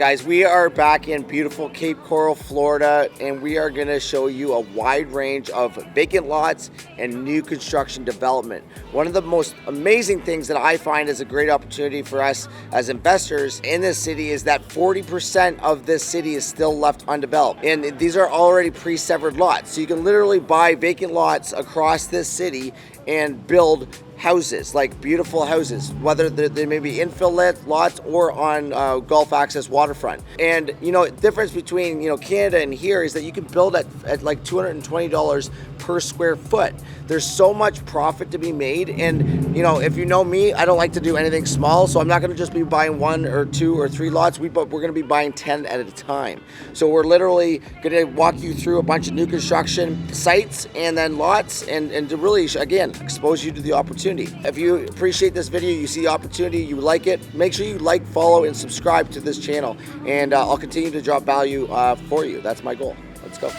guys, we are back in beautiful Cape Coral, Florida, and we are going to show you a wide range of vacant lots and new construction development. One of the most amazing things that I find is a great opportunity for us as investors in this city is that 40% of this city is still left undeveloped. And these are already pre-severed lots. So you can literally buy vacant lots across this city and build houses, like beautiful houses, whether they may be infill lots or on Gulf access waterfront. And difference between Canada and here is that you can build at like $220 per square foot. There's so much profit to be made, and if you know me, I don't like to do anything small, so I'm not going to just be buying 1 or 2 or 3 lots. We're going to be buying 10 at a time. So we're literally going to walk you through a bunch of new construction sites and then lots, and to really again expose you to the opportunity. If you appreciate this video, you see the opportunity, you like it, make sure you like, follow, and subscribe to this channel, and I'll continue to drop value for you. That's my goal. Let's go.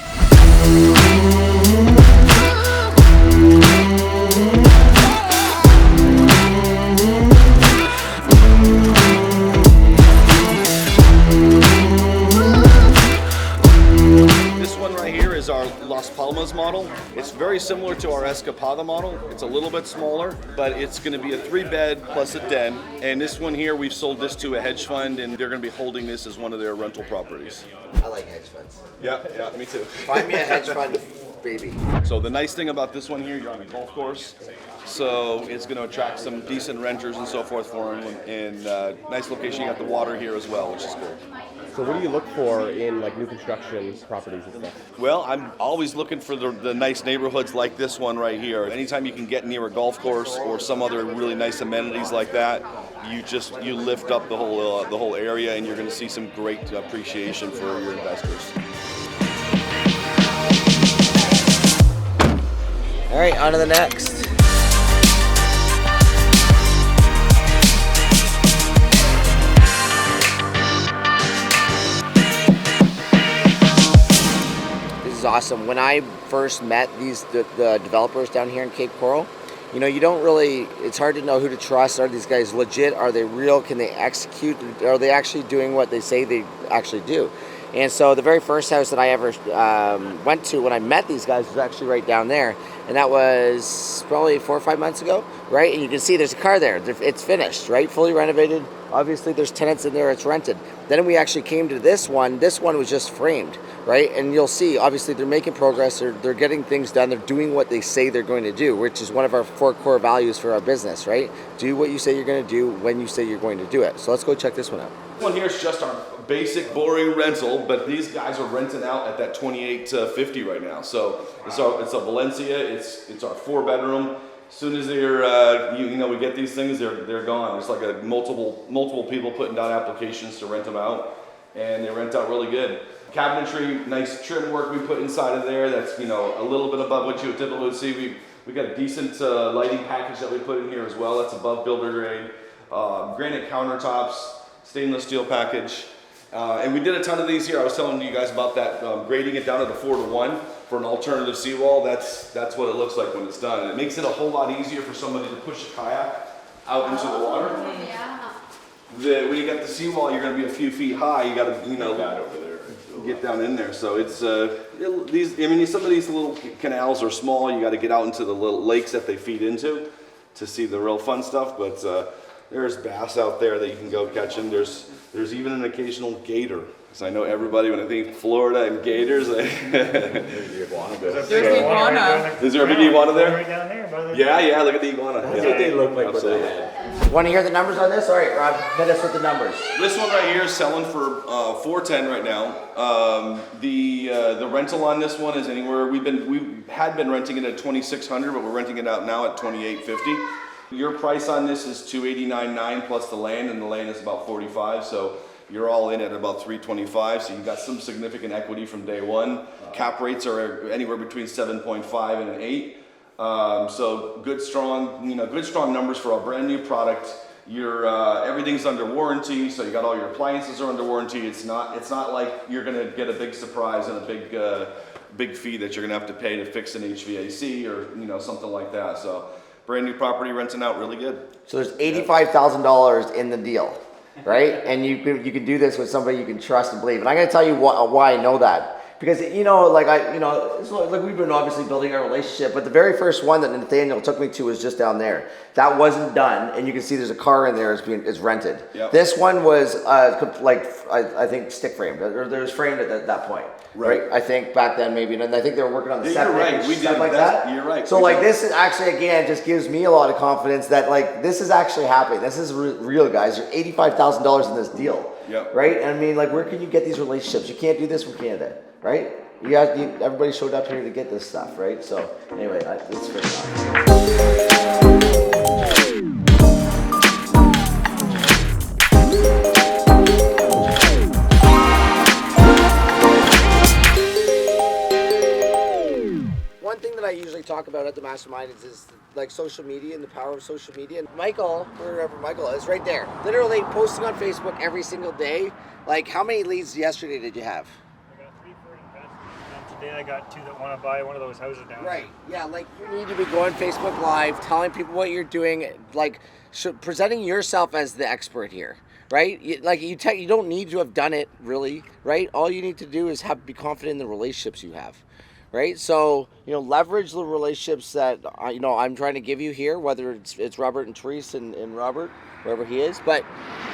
Our Las Palmas model. It's very similar to our Escapada model. It's a little bit smaller, but it's going to be a 3-bed plus a den. And this one here, we've sold this to a hedge fund, and they're going to be holding this as one of their rental properties. I like hedge funds. Yeah, me too. Find me a hedge fund, baby. So the nice thing about this one here, you're on a golf course, so it's going to attract some decent renters and so forth for them. And nice location. You got the water here as well, which is cool. So what do you look for in like new construction properties and stuff? Well, I'm always looking for the nice neighborhoods like this one right here. Anytime you can get near a golf course or some other really nice amenities like that, you lift up the whole area, and you're going to see some great appreciation for your investors. All right, on to the next. This is awesome. When I first met the developers down here in Cape Coral, you don't really, it's hard to know who to trust. Are these guys legit? Are they real? Can they execute? Are they actually doing what they say they actually do? And so the very first house that I ever went to when I met these guys was actually right down there. And that was probably 4 or 5 months ago, right? And you can see there's a car there. It's finished, right? Fully renovated. Obviously, there's tenants in there. It's rented. Then we actually came to this one. This one was just framed, right? And you'll see, obviously, they're making progress. They're getting things done. They're doing what they say they're going to do, which is one of our 4 core values for our business, right? Do what you say you're going to do when you say you're going to do it. So let's go check this one out. This one here is just our basic, boring rental, but these guys are renting out at that 28 to 50 right now. So it's a Valencia. It's our 4-bedroom. As soon as they're we get these things, they're gone. It's like a multiple people putting down applications to rent them out, and they rent out really good. Cabinetry, nice trim work we put inside of there. That's a little bit above what you would typically see. We got a decent lighting package that we put in here as well. That's above builder grade. Granite countertops, stainless steel package. And we did a ton of these here. I was telling you guys about that, grading it down to the 4-to-1 for an alternative seawall. That's what it looks like when it's done. And it makes it a whole lot easier for somebody to push a kayak out into the water. Yeah. When you got the seawall, you're going to be a few feet high. You got to, get down in there. So it's some of these little canals are small. You got to get out into the little lakes that they feed into to see the real fun stuff. But there's bass out there that you can go catching. There's even an occasional gator. So I know everybody, when I think Florida and gators, there's the iguana. There's the iguana. Is there a big iguana there? Right down there, brother. Yeah, look at the iguana. That's what they look like. Want to hear the numbers on this? All right, Rob, hit us with the numbers. This one right here is selling for $410 right now. The rental on this one is anywhere. We had been renting it at $2,600, but we're renting it out now at $2,850. Your price on this is $289.9 plus the land, and the land is about $45. So you're all in at about $325. So you got some significant equity from day one. Cap rates are anywhere between 7.5 and an 8. So good strong numbers for a brand new product. Everything's under warranty, so you got all your appliances are under warranty. It's not like you're gonna get a big surprise and a big fee that you're gonna have to pay to fix an HVAC or something like that. So brand new property renting out really good. So there's $85,000 in the deal. right? And you can do this with somebody you can trust and believe. And I'm going to tell you why I know that. Because, it's like we've been obviously building our relationship, but the very first one that Nathaniel took me to was just down there. That wasn't done, and you can see there's a car in there is rented. Yep. This one was I think stick framed. There was framed at that point, right? I think back then maybe, and I think they were working on the Yeah, you're septic right. and We stuff did. like that. You're right. So We like did. this is actually again just gives me a lot of confidence that like this is actually happening. This is real, guys. There's $85,000 in this deal, Yep. right? And I mean, like, where can you get these relationships? You can't do this from Canada, right? Everybody showed up here to get this stuff, right? So anyway, it's fair enough. One thing that I usually talk about at the mastermind is like social media and the power of social media. And Michael, wherever Michael is, right there, literally posting on Facebook every single day. Like, how many leads yesterday did you have? I got 3 for investment, and today I got 2 that want to buy one of those houses down Right. Yeah. Like, you need to be going Facebook Live, telling people what you're doing, like presenting yourself as the expert here. Right? You don't need to have done it really. Right? All you need to do is be confident in the relationships you have. Right, so leverage the relationships that I'm trying to give you here, whether it's Robert and Therese and Robert, wherever he is. But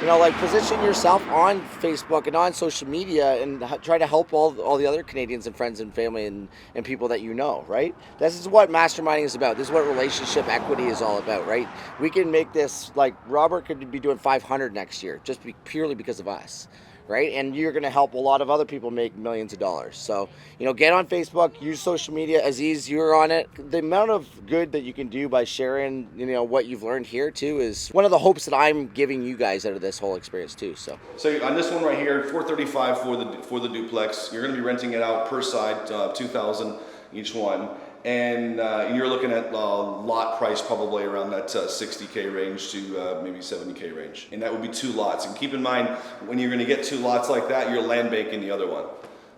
like position yourself on Facebook and on social media, and try to help all the other Canadians and friends and family and people that you know. Right, this is what masterminding is about. This is what relationship equity is all about. Right, we can make this like Robert could be doing 500 next year just purely because of us. Right, and you're going to help a lot of other people make millions of dollars. So, get on Facebook, use social media. Aziz, you're on it. The amount of good that you can do by sharing, what you've learned here too, is one of the hopes that I'm giving you guys out of this whole experience too. So on this one right here, $435 for the duplex. You're going to be renting it out per side, $2,000 each one. And you're looking at lot price probably around that 60K range to maybe 70K range. And that would be 2 lots. And keep in mind, when you're gonna get 2 lots like that, you're land banking the other one.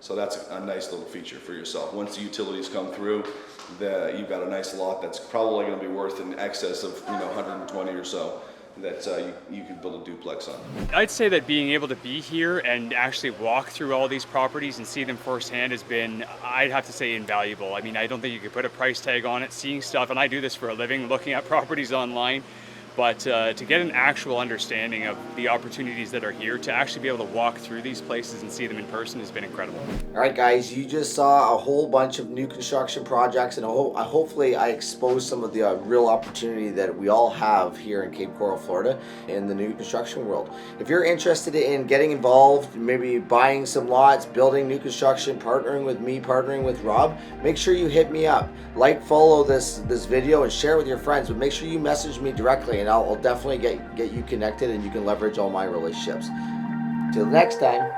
So that's a nice little feature for yourself. Once the utilities come through, you've got a nice lot that's probably gonna be worth in excess of 120 or so that you can build a duplex on. I'd say that being able to be here and actually walk through all these properties and see them firsthand has been, I'd have to say, invaluable. I mean, I don't think you could put a price tag on it. Seeing stuff, and I do this for a living, looking at properties online, but to get an actual understanding of the opportunities that are here, to actually be able to walk through these places and see them in person has been incredible. all right, guys, you just saw a whole bunch of new construction projects, and hopefully I exposed some of the real opportunity that we all have here in Cape Coral, Florida, in the new construction world. If you're interested in getting involved, maybe buying some lots, building new construction, partnering with me, partnering with Rob, make sure you hit me up. Follow this video and share with your friends, but make sure you message me directly, and I'll definitely get you connected, and you can leverage all my relationships. Till next time.